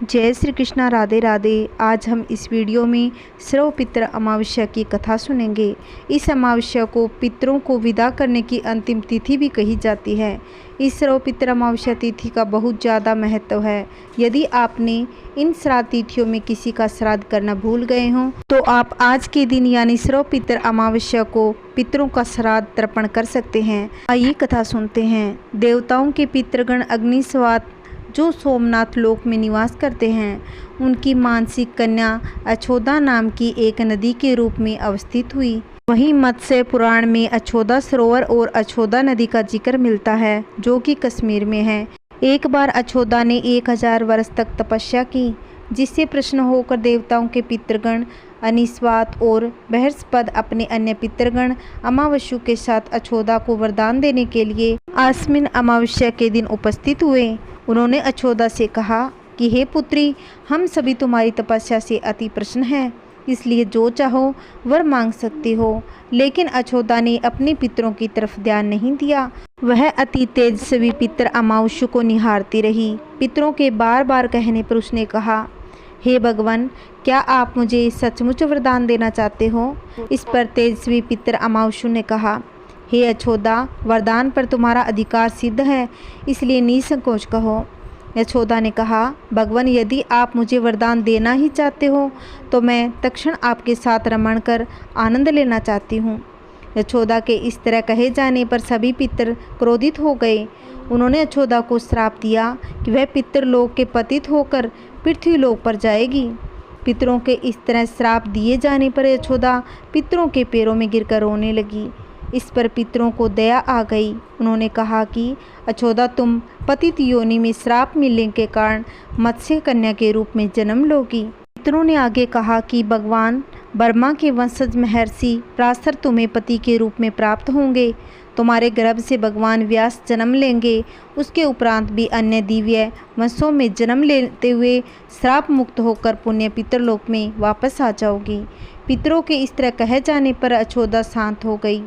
जय श्री कृष्णा, राधे राधे। आज हम इस वीडियो में श्रव पितृ अमावस्या की कथा सुनेंगे। इस अमावस्या को पितरों को विदा करने की अंतिम तिथि भी कही जाती है। इस श्रव पितृ अमावस्या तिथि का बहुत ज़्यादा महत्व है। यदि आपने इन श्राद्ध तिथियों में किसी का श्राद्ध करना भूल गए हों तो आप आज के दिन यानी श्रव पितृ अमावस्या को पितरों का श्राद्ध तर्पण कर सकते हैं। आइए कथा सुनते हैं। देवताओं के पितृगण अग्निस्वात जो सोमनाथ लोक में निवास करते हैं, उनकी मानसिक कन्या अछोदा नाम की एक नदी के रूप में अवस्थित हुई। वहीं मत्स्य पुराण में अछोदा सरोवर और अछोदा नदी का जिक्र मिलता है, जो कि कश्मीर में है। एक बार अछोदा ने 1000 वर्ष तक तपस्या की, जिससे प्रसन्न होकर देवताओं के पितृगण अनिस्वात और बृहस्पति अपने अन्य पितृगण अमावस्यु के साथ अछोदा को वरदान देने के लिए आश्विन अमावस्या के दिन उपस्थित हुए। उन्होंने अछोदा से कहा कि हे पुत्री, हम सभी तुम्हारी तपस्या से अति प्रसन्न हैं, इसलिए जो चाहो वर मांग सकती हो। लेकिन अछोदा ने अपने पितरों की तरफ ध्यान नहीं दिया। वह अति तेजस्वी पितर अमावस्यु को निहारती रही। पितरों के बार बार कहने पर उसने कहा, हे भगवान, क्या आप मुझे सचमुच वरदान देना चाहते हो? इस पर तेजस्वी पितर अमावस्यु ने कहा, हे अछोदा, वरदान पर तुम्हारा अधिकार सिद्ध है, इसलिए निसंकोच कहो। अछोदा ने कहा, भगवान, यदि आप मुझे वरदान देना ही चाहते हो तो मैं तत्क्षण आपके साथ रमण कर आनंद लेना चाहती हूँ। अछोदा के इस तरह कहे जाने पर सभी पितर क्रोधित हो गए। उन्होंने अछोदा को श्राप दिया कि वह पितृलोक के पतित होकर पृथ्वीलोक पर जाएगी। पितरों के इस तरह श्राप दिए जाने पर अछोदा पितरों के पैरों में गिरकर रोने लगी। इस पर पितरों को दया आ गई। उन्होंने कहा कि अछोदा, तुम पतित योनि में श्राप मिलने के कारण मत्स्य कन्या के रूप में जन्म लोगी। पितरों ने आगे कहा कि भगवान ब्रह्मा के वंशज महर्षि पराशर तुम्हें पति के रूप में प्राप्त होंगे। तुम्हारे गर्भ से भगवान व्यास जन्म लेंगे। उसके उपरांत भी अन्य दिव्य वंशों में जन्म लेते हुए श्राप मुक्त होकर पुण्य पितरलोक में वापस आ जाओगी। पितरों के इस तरह कहे जाने पर अछोदा शांत हो गई।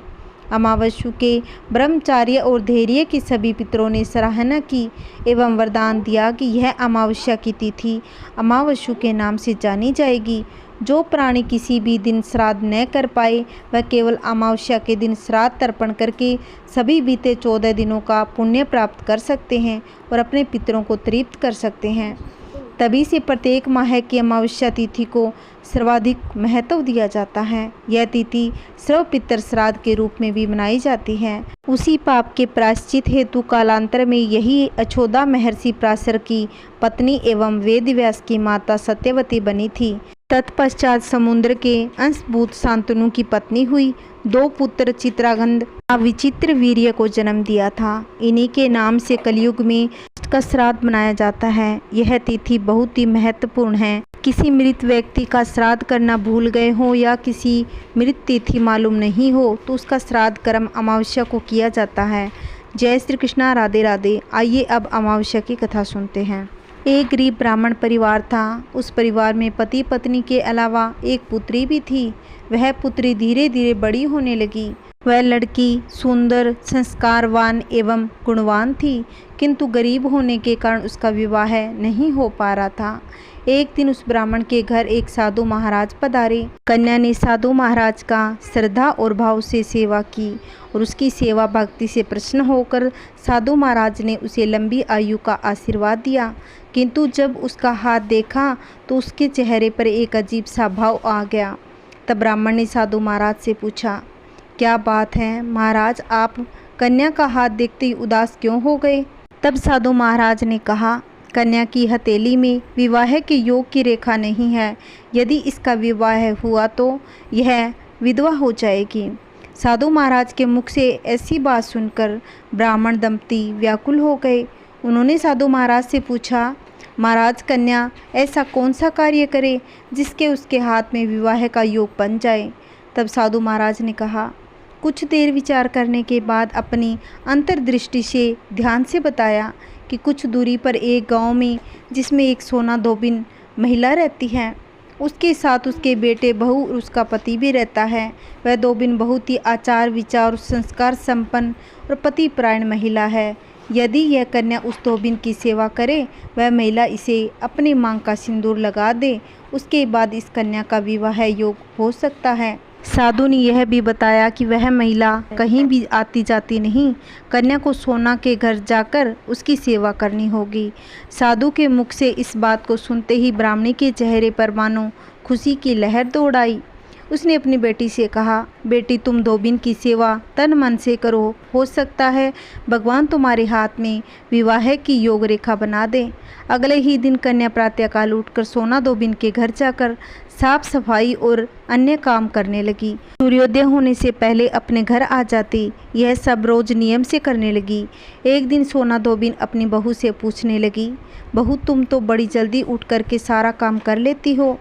अमावस्यु के ब्रह्मचार्य और धैर्य की सभी पितरों ने सराहना की एवं वरदान दिया कि यह अमावस्या की तिथि अमावस्यु के नाम से जानी जाएगी। जो प्राणी किसी भी दिन श्राद्ध न कर पाए, वह केवल अमावस्या के दिन श्राद्ध तर्पण करके सभी बीते 14 दिनों का पुण्य प्राप्त कर सकते हैं और अपने पितरों को तृप्त कर सकते हैं। तभी से प्रत्येक माह की अमावस्या तिथि को सर्वाधिक महत्व दिया जाता है। यह तिथि श्रव पितर श्राद्ध के रूप में भी मनाई जाती है। उसी पाप के प्रायश्चित हेतु कालांतर में यही अछोदा महर्षि पराशर की पत्नी एवं वेदव्यास की माता सत्यवती बनी थी। तत्पश्चात समुद्र के अंशभूत शांतनु की पत्नी हुई। 2 पुत्र चित्रागंध विचित्र वीर्य को जन्म दिया था। इन्हीं के नाम से कलयुग में का श्राद्ध मनाया जाता है। यह तिथि बहुत ही महत्वपूर्ण है। किसी मृत व्यक्ति का श्राद्ध करना भूल गए हो या किसी मृत तिथि मालूम नहीं हो तो उसका श्राद्ध कर्म अमावस्या को किया जाता है। जय श्री कृष्णा, राधे राधे। आइए अब अमावस्या की कथा सुनते हैं। एक गरीब ब्राह्मण परिवार था। उस परिवार में पति पत्नी के अलावा एक पुत्री भी थी। वह पुत्री धीरे धीरे बड़ी होने लगी। वह लड़की सुंदर, संस्कारवान एवं गुणवान थी, किंतु गरीब होने के कारण उसका विवाह नहीं हो पा रहा था। एक दिन उस ब्राह्मण के घर एक साधु महाराज पधारे। कन्या ने साधु महाराज का श्रद्धा और भाव से सेवा की और उसकी सेवा भक्ति से प्रसन्न होकर साधु महाराज ने उसे लंबी आयु का आशीर्वाद दिया। किंतु जब उसका हाथ देखा तो उसके चेहरे पर एक अजीब सा भाव आ गया। तब ब्राह्मण ने साधु महाराज से पूछा, क्या बात है महाराज, आप कन्या का हाथ देखते ही उदास क्यों हो गए? तब साधु महाराज ने कहा, कन्या की हथेली में विवाह के योग की रेखा नहीं है। यदि इसका विवाह हुआ तो यह विधवा हो जाएगी। साधु महाराज के मुख से ऐसी बात सुनकर ब्राह्मण दंपति व्याकुल हो गए। उन्होंने साधु महाराज से पूछा, महाराज, कन्या ऐसा कौन सा कार्य करे जिसके उसके हाथ में विवाह का योग बन जाए? तब साधु महाराज ने कहा, कुछ देर विचार करने के बाद अपनी अंतर्दृष्टि से ध्यान से बताया कि कुछ दूरी पर एक गांव में, जिसमें एक सोना धोबिन महिला रहती है, उसके साथ उसके बेटे, बहू और उसका पति भी रहता है। वह धोबिन बहुत ही आचार विचार और संस्कार संपन्न और पतिपरायण महिला है। यदि यह कन्या उस धोबिन की सेवा करे, वह महिला इसे अपनी मांग का सिंदूर लगा दे, उसके बाद इस कन्या का विवाह योग हो सकता है। साधु ने यह भी बताया कि वह महिला कहीं भी आती जाती नहीं, कन्या को सोना के घर जाकर उसकी सेवा करनी होगी। साधु के मुख से इस बात को सुनते ही ब्राह्मणी के चेहरे पर मानो खुशी की लहर दौड़ आई। उसने अपनी बेटी से कहा, बेटी तुम धोबिन की सेवा तन मन से करो, हो सकता है भगवान तुम्हारे हाथ में विवाह की योग रेखा बना दे। अगले ही दिन कन्या प्रातःकाल उठकर सोना धोबिन के घर जाकर साफ सफाई और अन्य काम करने लगी। सूर्योदय होने से पहले अपने घर आ जाती। यह सब रोज नियम से करने लगी। एक दिन सोना धोबिन अपनी बहू से पूछने लगी, बहू तुम तो बड़ी जल्दी उठ कर के सारा काम कर लेती हो,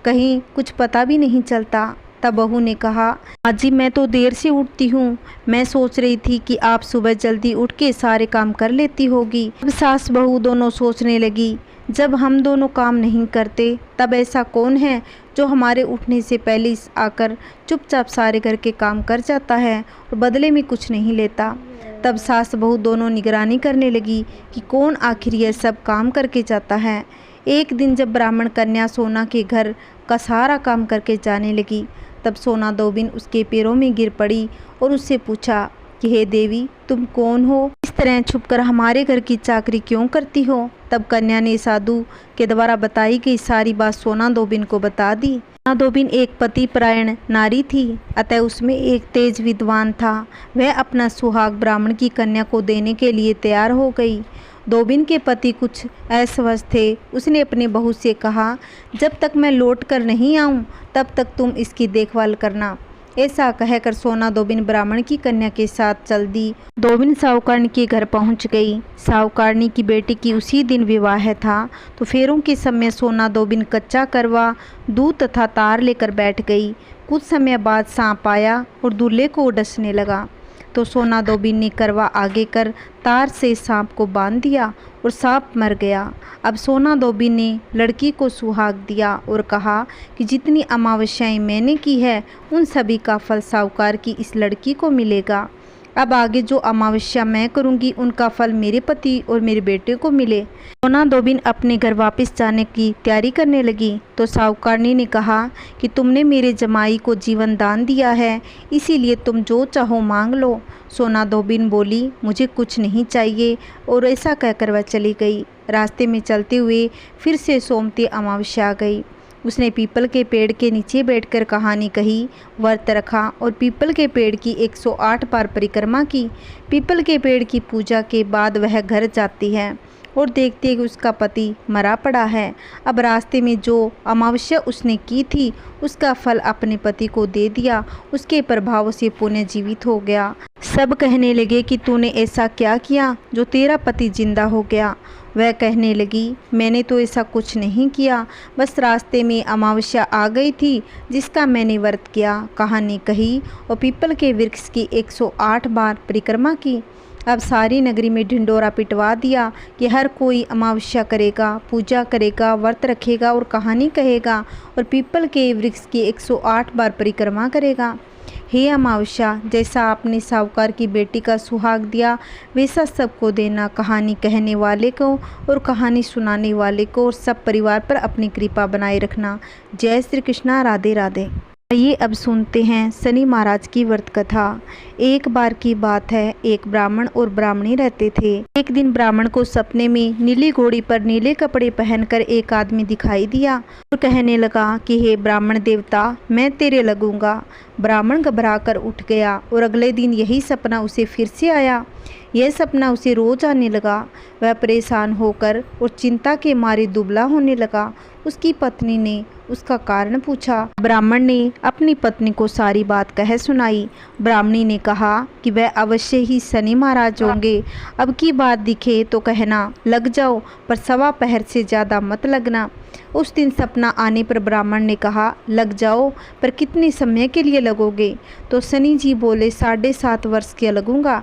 कहीं कुछ पता भी नहीं चलता। तब बहू ने कहा, अजी मैं तो देर से उठती हूँ, मैं सोच रही थी कि आप सुबह जल्दी उठ के सारे काम कर लेती होगी। अब सास बहू दोनों सोचने लगी, जब हम दोनों काम नहीं करते तब ऐसा कौन है जो हमारे उठने से पहले आकर चुपचाप सारे घर के काम कर जाता है और बदले में कुछ नहीं लेता। तब सास बहू दोनों निगरानी करने लगी कि कौन आखिर यह सब काम करके जाता है। एक दिन जब ब्राह्मण कन्या सोना के घर का सारा काम करके जाने लगी, तब सोना धोबिन उसके पैरों में गिर पड़ी और उससे पूछा कि हे देवी तुम कौन हो, इस तरह छुपकर हमारे घर की चाकरी क्यों करती हो। तब कन्या ने साधु के द्वारा बताई गई सारी बात सोना धोबिन को बता दी। सोना धोबिन एक पति परायण नारी थी, अतः उसमें एक तेज विद्वान था। वह अपना सुहाग ब्राह्मण की कन्या को देने के लिए तैयार हो गई। धोबिन के पति कुछ अस्वस्थ थे। उसने अपनी बहू से कहा, जब तक मैं लौट कर नहीं आऊँ तब तक तुम इसकी देखभाल करना। ऐसा कहकर सोना धोबिन ब्राह्मण की कन्या के साथ चल दी। धोबिन साहूकारनी के घर पहुंच गई। साहूकारनी की बेटी की उसी दिन विवाह था, तो फेरों के समय सोना धोबिन कच्चा करवा, दूध तथा तार लेकर बैठ गई। कुछ समय बाद सांप आया और दूल्हे को डसने लगा, तो सोना धोबिन ने करवा आगे कर तार से सांप को बांध दिया और सांप मर गया। अब सोना धोबिन ने लड़की को सुहाग दिया और कहा कि जितनी अमावस्याएं मैंने की है उन सभी का फल साहूकार की इस लड़की को मिलेगा। अब आगे जो अमावस्या मैं करूंगी उनका फल मेरे पति और मेरे बेटे को मिले। सोना धोबिन अपने घर वापस जाने की तैयारी करने लगी, तो साहूकारनी ने कहा कि तुमने मेरे जमाई को जीवन दान दिया है, इसीलिए तुम जो चाहो मांग लो। सोना धोबिन बोली, मुझे कुछ नहीं चाहिए, और ऐसा कहकर वह चली गई। रास्ते में चलते हुए फिर से सोमती अमावस्या आ गई। उसने पीपल के पेड़ के नीचे बैठकर कहानी कही, व्रत रखा और पीपल के पेड़ की 108 बार परिक्रमा की। पीपल के पेड़ की पूजा के बाद वह घर जाती है और देखती है कि उसका पति मरा पड़ा है। अब रास्ते में जो अमावस्या उसने की थी उसका फल अपने पति को दे दिया। उसके प्रभाव से पुनर्जीवित हो गया। सब कहने लगे कि तूने ऐसा क्या किया जो तेरा पति जिंदा हो गया। वह कहने लगी, मैंने तो ऐसा कुछ नहीं किया, बस रास्ते में अमावस्या आ गई थी जिसका मैंने व्रत किया। कहानी कही और पीपल के वृक्ष की 108 बार परिक्रमा की। अब सारी नगरी में ढिंडोरा पिटवा दिया कि हर कोई अमावस्या करेगा, पूजा करेगा, व्रत रखेगा और कहानी कहेगा और पीपल के वृक्ष की 108 बार परिक्रमा करेगा। हे अमावस्या, जैसा आपने साहूकार की बेटी का सुहाग दिया वैसा सबको देना, कहानी कहने वाले को और कहानी सुनाने वाले को और सब परिवार पर अपनी कृपा बनाए रखना। जय श्री कृष्णा, राधे राधे। आइए अब सुनते हैं शनि महाराज की व्रत कथा। एक बार की बात है, एक ब्राह्मण और ब्राह्मणी रहते थे। एक दिन ब्राह्मण को सपने में नीली घोड़ी पर नीले कपड़े पहनकर एक आदमी दिखाई दिया और कहने लगा कि हे ब्राह्मण देवता, मैं तेरे लगूंगा। ब्राह्मण घबराकर उठ गया और अगले दिन यही सपना उसे फिर से आया। यह सपना उसे रोज आने लगा। वह परेशान होकर और चिंता के मारे दुबला होने लगा। उसकी पत्नी ने उसका कारण पूछा। ब्राह्मण ने अपनी पत्नी को सारी बात कह सुनाई। ब्राह्मणी ने कहा कि वह अवश्य ही शनि महाराज होंगे। अब की बात दिखे तो कहना, लग जाओ, पर सवा पहर से ज़्यादा मत लगना। उस दिन सपना आने पर ब्राह्मण ने कहा, लग जाओ, पर कितने समय के लिए लगोगे? तो शनि जी बोले, 7.5 वर्ष के लगूंगा।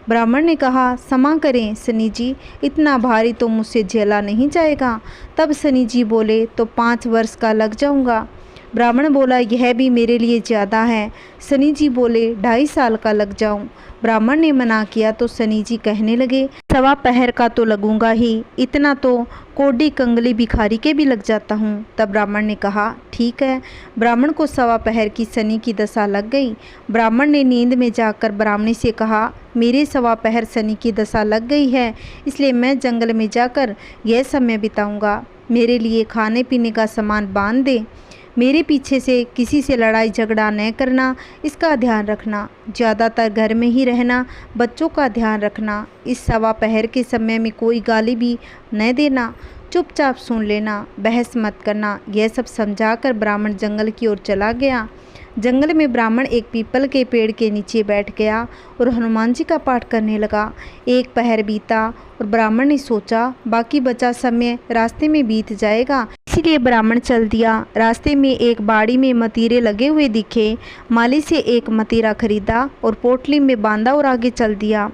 ब्राह्मण ने कहा, क्षमा करें शनि जी, इतना भारी तो मुझसे झेला नहीं जाएगा। तब शनि जी बोले, तो 5 वर्ष का लग जाऊंगा। ब्राह्मण बोला, यह भी मेरे लिए ज़्यादा है। सनी जी बोले, 2.5 साल का लग जाऊं। ब्राह्मण ने मना किया तो सनी जी कहने लगे, 1.25 पहर का तो लगूंगा ही, इतना तो कोडी कंगली भिखारी के भी लग जाता हूँ। तब ब्राह्मण ने कहा, ठीक है। ब्राह्मण को 1.25 पहर की सनी की दशा लग गई। ब्राह्मण ने नींद में जाकर ब्राह्मणी से कहा, मेरे 1.25 पहर सनी की दशा लग गई है, इसलिए मैं जंगल में जाकर यह समय बिताऊंगा। मेरे लिए खाने पीने का सामान बांध दे। मेरे पीछे से किसी से लड़ाई झगड़ा न करना, इसका ध्यान रखना। ज़्यादातर घर में ही रहना, बच्चों का ध्यान रखना। इस 1.25 पहर के समय में कोई गाली भी न देना, चुपचाप सुन लेना, बहस मत करना। यह सब समझाकर ब्राह्मण जंगल की ओर चला गया। जंगल में ब्राह्मण एक पीपल के पेड़ के नीचे बैठ गया और हनुमान जी का पाठ करने लगा। 1 पहर बीता और ब्राह्मण ने सोचा, बाकी बचा समय रास्ते में बीत जाएगा, इसीलिए ब्राह्मण चल दिया। रास्ते में एक बाड़ी में मतीरे लगे हुए दिखे। माली से एक मतीरा खरीदा और पोटली में बांधा और आगे चल दिया।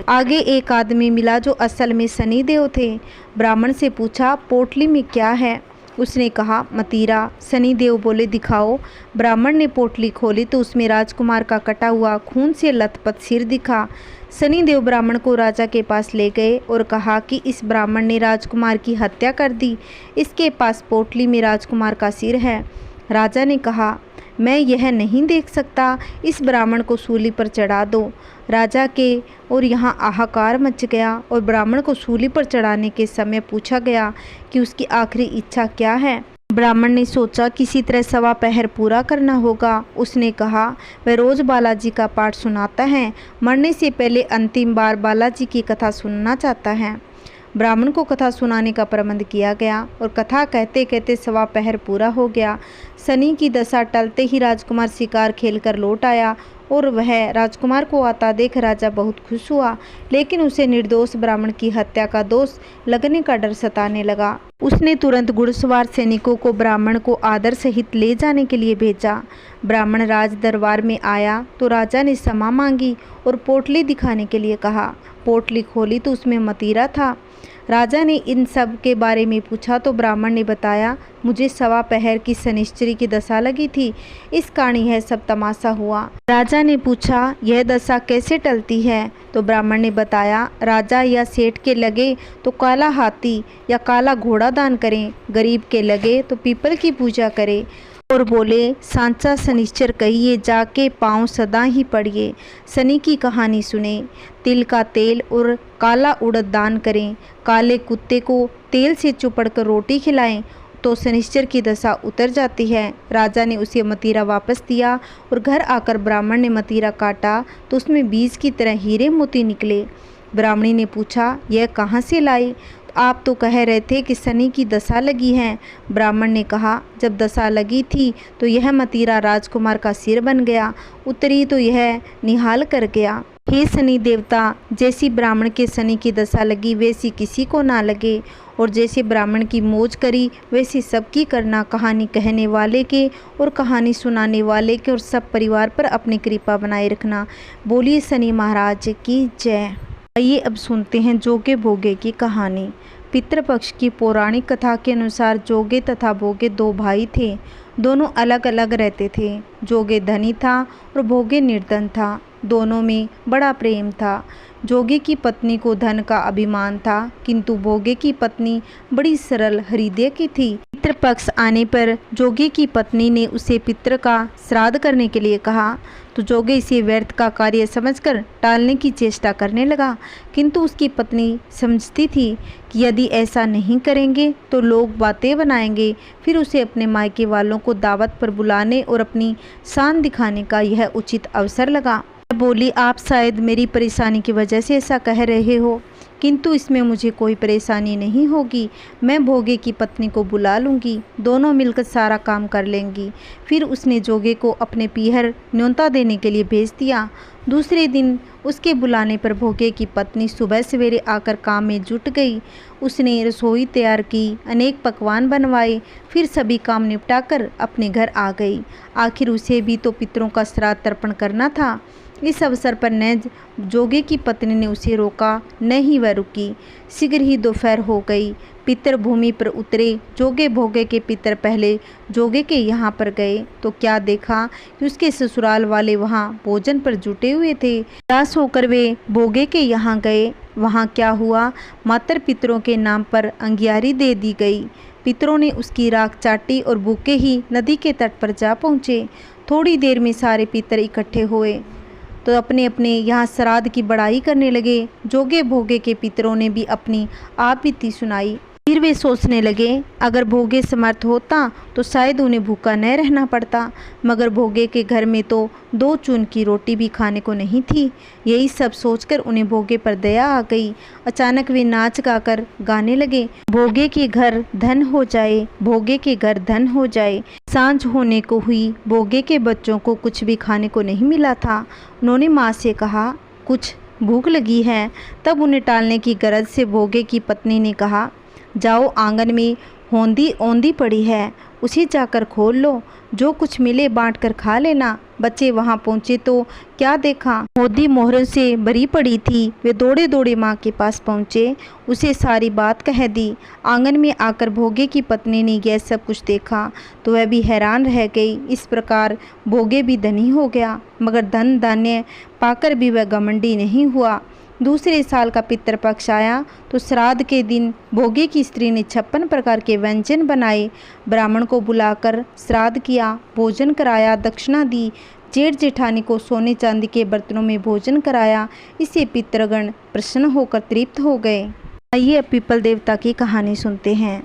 आगे एक आदमी मिला जो असल में शनिदेव थे। ब्राह्मण से पूछा, पोटली में क्या है? उसने कहा, मतीरा। शनिदेव बोले, दिखाओ। ब्राह्मण ने पोटली खोली तो उसमें राजकुमार का कटा हुआ खून से लथपथ सिर दिखा। शनिदेव ब्राह्मण को राजा के पास ले गए और कहा कि इस ब्राह्मण ने राजकुमार की हत्या कर दी, इसके पास पोटली में राजकुमार का सिर है। राजा ने कहा, मैं यह नहीं देख सकता, इस ब्राह्मण को सूली पर चढ़ा दो। राजा के और यहाँ हाहाकार मच गया और ब्राह्मण को सूली पर चढ़ाने के समय पूछा गया कि उसकी आखिरी इच्छा क्या है। ब्राह्मण ने सोचा किसी तरह 1.25 पहर पूरा करना होगा। उसने कहा, वह रोज बालाजी का पाठ सुनाता है, मरने से पहले अंतिम बार बालाजी की कथा सुनना चाहता है। ब्राह्मण को कथा सुनाने का प्रबंध किया गया और कथा कहते कहते 1.25 पहर पूरा हो गया। शनि की दशा टलते ही राजकुमार शिकार खेलकर लौट आया और वह राजकुमार को आता देख राजा बहुत खुश हुआ, लेकिन उसे निर्दोष ब्राह्मण की हत्या का दोष लगने का डर सताने लगा। उसने तुरंत घुड़सवार सैनिकों को ब्राह्मण को आदर सहित ले जाने के लिए भेजा। ब्राह्मण राज दरबार में आया तो राजा ने क्षमा मांगी और पोटली दिखाने के लिए कहा। पोटली खोली तो उसमें मतीरा था। राजा ने इन सब के बारे में पूछा तो ब्राह्मण ने बताया, मुझे 1.25 पहर की शनिश्चरी की दशा लगी थी, इस कारण यह सब तमाशा हुआ। राजा ने पूछा, यह दशा कैसे टलती है? तो ब्राह्मण ने बताया, राजा या सेठ के लगे तो काला हाथी या काला घोड़ा दान करें, गरीब के लगे तो पीपल की पूजा करें। और बोले, सांचा शनिश्चर कहिए, जाके पाँव सदा ही पड़िए। शनि की कहानी सुने, तिल का तेल और काला उड़द दान करें, काले कुत्ते को तेल से चुपड़कर रोटी खिलाएं तो शनिश्चर की दशा उतर जाती है। राजा ने उसे मतीरा वापस दिया और घर आकर ब्राह्मण ने मतीरा काटा तो उसमें बीज की तरह हीरे मोती निकले। ब्राह्मणी ने पूछा, यह कहाँ से लाई? आप तो कह रहे थे कि शनि की दशा लगी है। ब्राह्मण ने कहा, जब दशा लगी थी तो यह मतीरा राजकुमार का सिर बन गया, उतरी तो यह निहाल कर गया। हे शनि देवता, जैसी ब्राह्मण के शनि की दशा लगी वैसी किसी को ना लगे, और जैसे ब्राह्मण की मौज करी वैसी सबकी करना। कहानी कहने वाले के और कहानी सुनाने वाले के और सब परिवार पर अपनी कृपा बनाए रखना। बोलिए शनि महाराज की जय। आइए अब सुनते हैं जोगे भोगे की कहानी। पितृपक्ष की पौराणिक कथा के अनुसार जोगे तथा भोगे 2 भाई थे। दोनों अलग अलग रहते थे। जोगे धनी था और भोगे निर्धन था। दोनों में बड़ा प्रेम था। जोगे की पत्नी को धन का अभिमान था, किंतु भोगे की पत्नी बड़ी सरल हृदय की थी। पितृपक्ष आने पर जोगे की पत्नी ने उसे पितृ का श्राद्ध करने के लिए कहा तो जोगे इसे व्यर्थ का कार्य समझकर टालने की चेष्टा करने लगा, किंतु उसकी पत्नी समझती थी कि यदि ऐसा नहीं करेंगे तो लोग बातें बनाएंगे। फिर उसे अपने मायके वालों को दावत पर बुलाने और अपनी शान दिखाने का यह उचित अवसर लगा। बोली, आप शायद मेरी परेशानी की वजह से ऐसा कह रहे हो, किंतु इसमें मुझे कोई परेशानी नहीं होगी। मैं भोगे की पत्नी को बुला लूँगी, दोनों मिलकर सारा काम कर लेंगी। फिर उसने जोगे को अपने पीहर न्योता देने के लिए भेज दिया। दूसरे दिन उसके बुलाने पर भोगे की पत्नी सुबह सवेरे आकर काम में जुट गई। उसने रसोई तैयार की, अनेक पकवान बनवाए, फिर सभी काम निपटाकर अपने घर आ गई। आखिर उसे भी तो पितरों का श्राद्ध तर्पण करना था, इस अवसर पर न जोगे की पत्नी ने उसे रोका, न ही वह रुकी। शीघ्र ही दोपहर हो गई। पितर भूमि पर उतरे। जोगे भोगे के पितर पहले जोगे के यहाँ पर गए तो क्या देखा कि उसके ससुराल वाले वहाँ भोजन पर जुटे हुए थे। निराश होकर वे भोगे के यहाँ गए। वहाँ क्या हुआ, मातर पितरों के नाम पर अंगियारी दे दी गई। पितरों ने उसकी राख चाटी और भूखे ही नदी के तट पर जा पहुँचे। थोड़ी देर में सारे पितर इकट्ठे हुए तो अपने अपने यहाँ श्राद्ध की बड़ाई करने लगे। जोगे भोगे के पितरों ने भी अपनी आपबीती सुनाई। फिर वे सोचने लगे, अगर भोगे समर्थ होता तो शायद उन्हें भूखा न रहना पड़ता, मगर भोगे के घर में तो 2 चून की रोटी भी खाने को नहीं थी। यही सब सोचकर उन्हें भोगे पर दया आ गई। अचानक वे नाच गाकर गाने लगे, भोगे के घर धन हो जाए, भोगे के घर धन हो जाए। सांझ होने को हुई। भोगे के बच्चों को कुछ भी खाने को नहीं मिला था। उन्होंने माँ से कहा, कुछ भूख लगी है। तब उन्हें टालने की गरज से भोगे की पत्नी ने कहा, जाओ, आंगन में होंदी औंधी पड़ी है, उसे जाकर खोल लो, जो कुछ मिले बांट कर खा लेना। बच्चे वहां पहुंचे तो क्या देखा, होदी मोहरों से भरी पड़ी थी। वे दौड़े दौड़े माँ के पास पहुंचे, उसे सारी बात कह दी। आंगन में आकर भोगे की पत्नी ने यह सब कुछ देखा तो वह भी हैरान रह गई। इस प्रकार भोगे भी धनी हो गया, मगर धन धान्य पाकर भी वह घमंडी नहीं हुआ। दूसरे साल का पितृपक्ष आया तो श्राद्ध के दिन भोगे की स्त्री ने 56 प्रकार के व्यंजन बनाए। ब्राह्मण को बुलाकर श्राद्ध किया, भोजन कराया, दक्षिणा दी। जेठ जेठानी को सोने चांदी के बर्तनों में भोजन कराया। इससे पितृगण प्रसन्न होकर तृप्त हो गए। आइए अब पीपल देवता की कहानी सुनते हैं।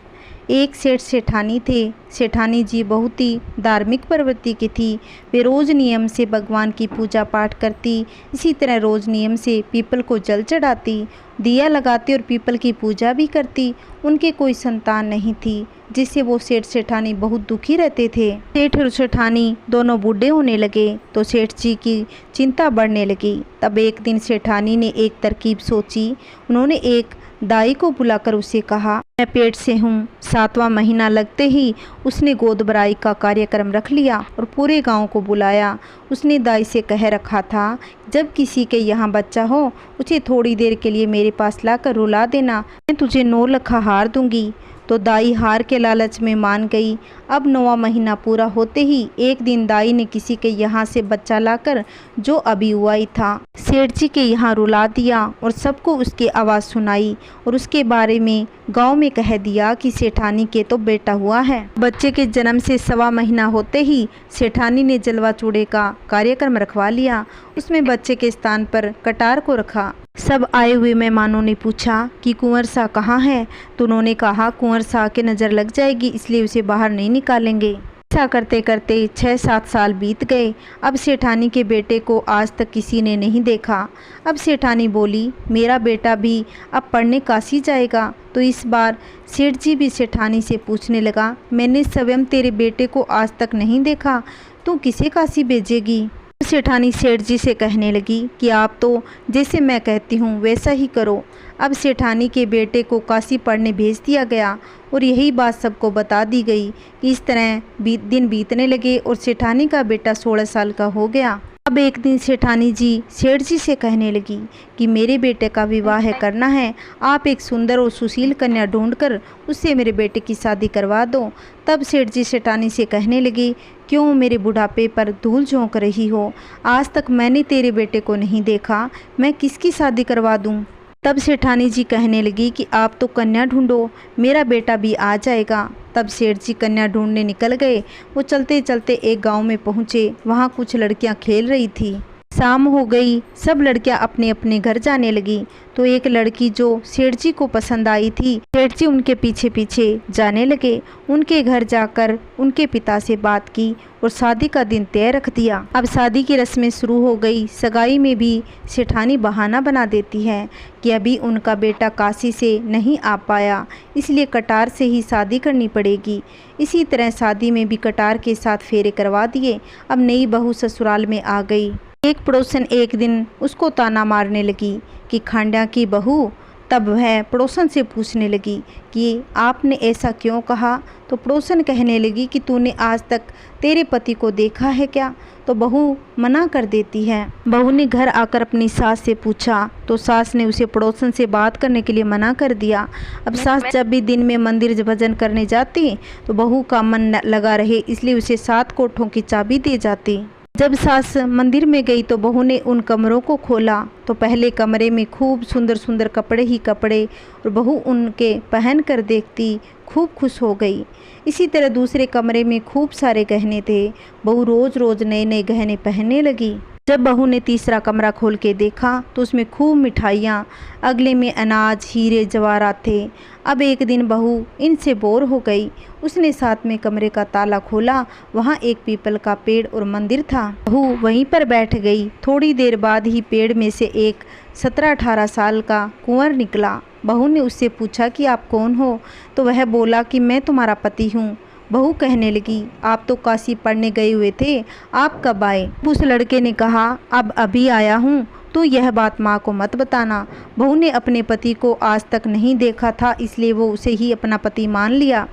एक सेठ सेठानी थे। सेठानी जी बहुत ही धार्मिक प्रवृत्ति की थी। वे रोज़ नियम से भगवान की पूजा पाठ करती। इसी तरह रोज़ नियम से पीपल को जल चढ़ाती, दिया लगाती और पीपल की पूजा भी करती। उनके कोई संतान नहीं थी, जिससे वो सेठ सेठानी बहुत दुखी रहते थे। सेठ और सेठानी दोनों बूढ़े होने लगे तो सेठ जी की चिंता बढ़ने लगी। तब एक दिन सेठानी ने एक तरकीब सोची। उन्होंने एक दाई को बुलाकर उसे कहा, मैं पेट से हूँ। 7वां महीना लगते ही उसने गोद भराई का कार्यक्रम रख लिया और पूरे गांव को बुलाया। उसने दाई से कह रखा था, जब किसी के यहाँ बच्चा हो उसे थोड़ी देर के लिए मेरे पास लाकर रुला देना, मैं तुझे 9 लाख हार दूंगी। तो दाई हार के लालच में मान गई। अब 9वां महीना पूरा होते ही एक दिन दाई ने किसी के यहाँ से बच्चा लाकर, जो अभी हुआ ही था, सेठ जी के यहाँ रुला दिया और सबको उसकी आवाज़ सुनाई और उसके बारे में गांव में कह दिया कि सेठानी के तो बेटा हुआ है। बच्चे के जन्म से 1.25 महीना होते ही सेठानी ने जलवा चूड़े का कार्यक्रम रखवा लिया। उसमें बच्चे के स्थान पर कटार को रखा। सब आए हुए मेहमानों ने पूछा कि कुंवर सा कहाँ है, तो उन्होंने कहा, कुंवर सा के नज़र लग जाएगी, इसलिए उसे बाहर नहीं निकालेंगे। ऐसा करते करते 6-7 साल बीत गए। अब सेठानी के बेटे को आज तक किसी ने नहीं देखा। अब सेठानी बोली, मेरा बेटा भी अब पढ़ने काशी जाएगा। तो इस बार सेठ जी भी सेठानी से पूछने लगा, मैंने स्वयं तेरे बेटे को आज तक नहीं देखा, तू किसे काशी भेजेगी। सेठानी सेठ जी से कहने लगी कि आप तो जैसे मैं कहती हूँ वैसा ही करो। अब सेठानी के बेटे को काशी पढ़ने भेज दिया गया और यही बात सबको बता दी गई। इस तरह दिन बीतने लगे और सेठानी का बेटा 16 साल का हो गया। अब एक दिन सेठानी जी सेठ जी से कहने लगी कि मेरे बेटे का विवाह करना है, आप एक सुंदर और सुशील कन्या ढूंढकर उससे मेरे बेटे की शादी करवा दो। तब सेठ जी सेठानी से कहने लगे, क्यों मेरे बुढ़ापे पर धूल झोंक रही हो, आज तक मैंने तेरे बेटे को नहीं देखा, मैं किसकी शादी करवा दूं। तब सेठानी जी कहने लगी कि आप तो कन्या ढूंढो, मेरा बेटा भी आ जाएगा। तब सेठ जी कन्या ढूंढने निकल गए। वो चलते चलते एक गांव में पहुँचे। वहाँ कुछ लड़कियाँ खेल रही थी। शाम हो गई, सब लड़कियां अपने अपने घर जाने लगी। तो एक लड़की जो सेठ जी को पसंद आई थी, सेठ जी उनके पीछे पीछे जाने लगे। उनके घर जाकर उनके पिता से बात की और शादी का दिन तय रख दिया। अब शादी की रस्में शुरू हो गई। सगाई में भी सेठानी बहाना बना देती है कि अभी उनका बेटा काशी से नहीं आ पाया, इसलिए कटार से ही शादी करनी पड़ेगी। इसी तरह शादी में भी कटार के साथ फेरे करवा दिए। अब नई बहू ससुराल में आ गई। एक पड़ोसन एक दिन उसको ताना मारने लगी कि खांडा की बहू, तब वह पड़ोसन से पूछने लगी कि आपने ऐसा क्यों कहा। तो पड़ोसन कहने लगी कि तूने आज तक तेरे पति को देखा है क्या। तो बहू मना कर देती है। बहू ने घर आकर अपनी सास से पूछा तो सास ने उसे पड़ोसन से बात करने के लिए मना कर दिया। अब सास जब भी दिन में मंदिर भजन करने जाती तो बहू का मन लगा रहे इसलिए उसे 7 कोठों की चाबी दे जाती। जब सास मंदिर में गई तो बहू ने उन कमरों को खोला तो पहले कमरे में खूब सुंदर सुंदर कपड़े ही कपड़े और बहू उनके पहन कर देखती खूब खुश हो गई। इसी तरह दूसरे कमरे में खूब सारे गहने थे। बहू रोज़ रोज़ नए नए गहने पहनने लगी। जब बहू ने तीसरा कमरा खोल के देखा तो उसमें खूब मिठाइयाँ, अगले में अनाज, हीरे जवाहरात थे। अब एक दिन बहू इनसे बोर हो गई। उसने साथ में कमरे का ताला खोला, वहाँ एक पीपल का पेड़ और मंदिर था। बहू वहीं पर बैठ गई। थोड़ी देर बाद ही पेड़ में से एक 17-18 साल का कुंवर निकला। बहू ने उससे पूछा कि आप कौन हो। तो वह बोला कि मैं तुम्हारा पति हूँ। बहू कहने लगी आप तो काशी पढ़ने गए हुए थे, आप कब आए। उस लड़के ने कहा अब अभी आया हूँ, तो यह बात माँ को मत बताना। बहू ने अपने पति को आज तक नहीं देखा था इसलिए वो उसे ही अपना पति मान लिया।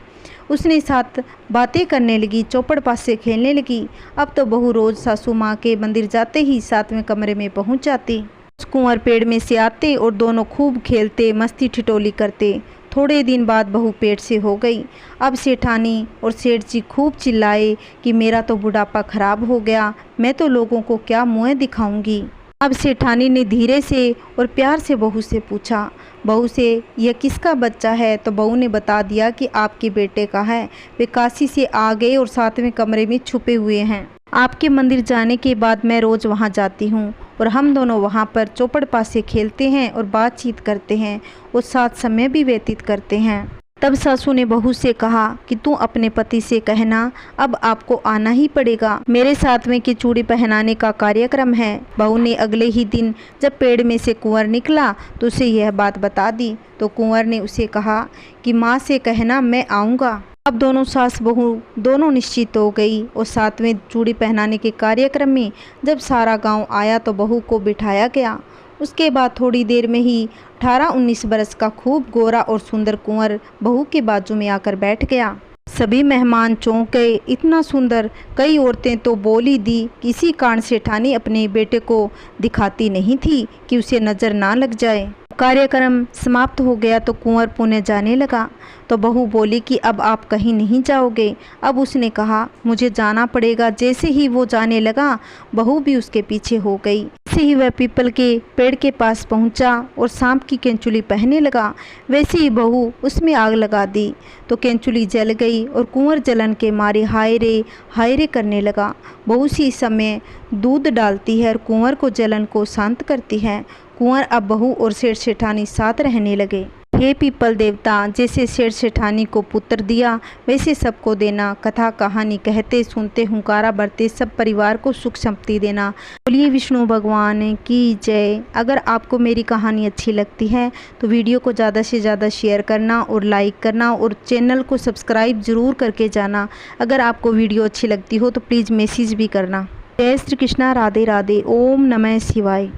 उसने साथ बातें करने लगी, चौपड़ पास से खेलने लगी। अब तो बहू रोज़ सासू माँ के मंदिर जाते ही 7वें कमरे में पहुँच जाती। उस कुंवर पेड़ में से आते और दोनों खूब खेलते, मस्ती ठिठोली करते। थोड़े दिन बाद बहू पेट से हो गई। अब सेठानी और सेठ जी खूब चिल्लाए कि मेरा तो बुढ़ापा खराब हो गया, मैं तो लोगों को क्या मुँह दिखाऊंगी। अब सेठानी ने धीरे से और प्यार से बहू से पूछा, बहू से यह किसका बच्चा है। तो बहू ने बता दिया कि आपके बेटे का है, वे काशी से आ गए और 7वें कमरे में छुपे हुए हैं। आपके मंदिर जाने के बाद मैं रोज़ वहाँ जाती हूँ और हम दोनों वहाँ पर चौपड़ पास से खेलते हैं और बातचीत करते हैं और साथ समय भी व्यतीत करते हैं। तब सासू ने बहू से कहा कि तू अपने पति से कहना अब आपको आना ही पड़ेगा, मेरे 7वें की चूड़ी पहनाने का कार्यक्रम है। बहू ने अगले ही दिन जब पेड़ में से कुंवर निकला तो उसे यह बात बता दी। तो कुंवर ने उसे कहा कि माँ से कहना मैं आऊँगा। अब दोनों सास बहू दोनों निश्चित हो गई और 7वें चूड़ी पहनाने के कार्यक्रम में जब सारा गांव आया तो बहू को बिठाया गया। उसके बाद थोड़ी देर में ही 18-19 बरस का खूब गोरा और सुंदर कुंवर बहू के बाजू में आकर बैठ गया। सभी मेहमान चौंक गए, इतना सुंदर। कई औरतें तो बोली दी, किसी कारण सेठानी अपने बेटे को दिखाती नहीं थी कि उसे नज़र ना लग जाए। कार्यक्रम समाप्त हो गया तो कुंवर पुणे जाने लगा। तो बहू बोली कि अब आप कहीं नहीं जाओगे। अब उसने कहा मुझे जाना पड़ेगा। जैसे ही वो जाने लगा बहू भी उसके पीछे हो गई। जैसे ही वह पीपल के पेड़ के पास पहुंचा और सांप की केंचुली पहनने लगा वैसे ही बहू उसमें आग लगा दी। तो केंचुली जल गई और कुंवर जलन के मारे हाय रे करने लगा। बहू सी समय दूध डालती है और कुंवर को जलन को शांत करती है। कुंवर अब बहू और सेठ सेठानी साथ रहने लगे। हे पीपल देवता, जैसे सेठ सेठानी को पुत्र दिया वैसे सबको देना। कथा कहानी कहते सुनते हुंकारा भरते सब परिवार को सुख संपत्ति देना। बोलिए विष्णु भगवान की जय। अगर आपको मेरी कहानी अच्छी लगती है तो वीडियो को ज़्यादा से ज़्यादा शेयर करना और लाइक करना और चैनल को सब्सक्राइब ज़रूर करके जाना। अगर आपको वीडियो अच्छी लगती हो तो प्लीज़ मैसेज भी करना। जय श्री कृष्णा, राधे राधे, ओम नमः शिवाय।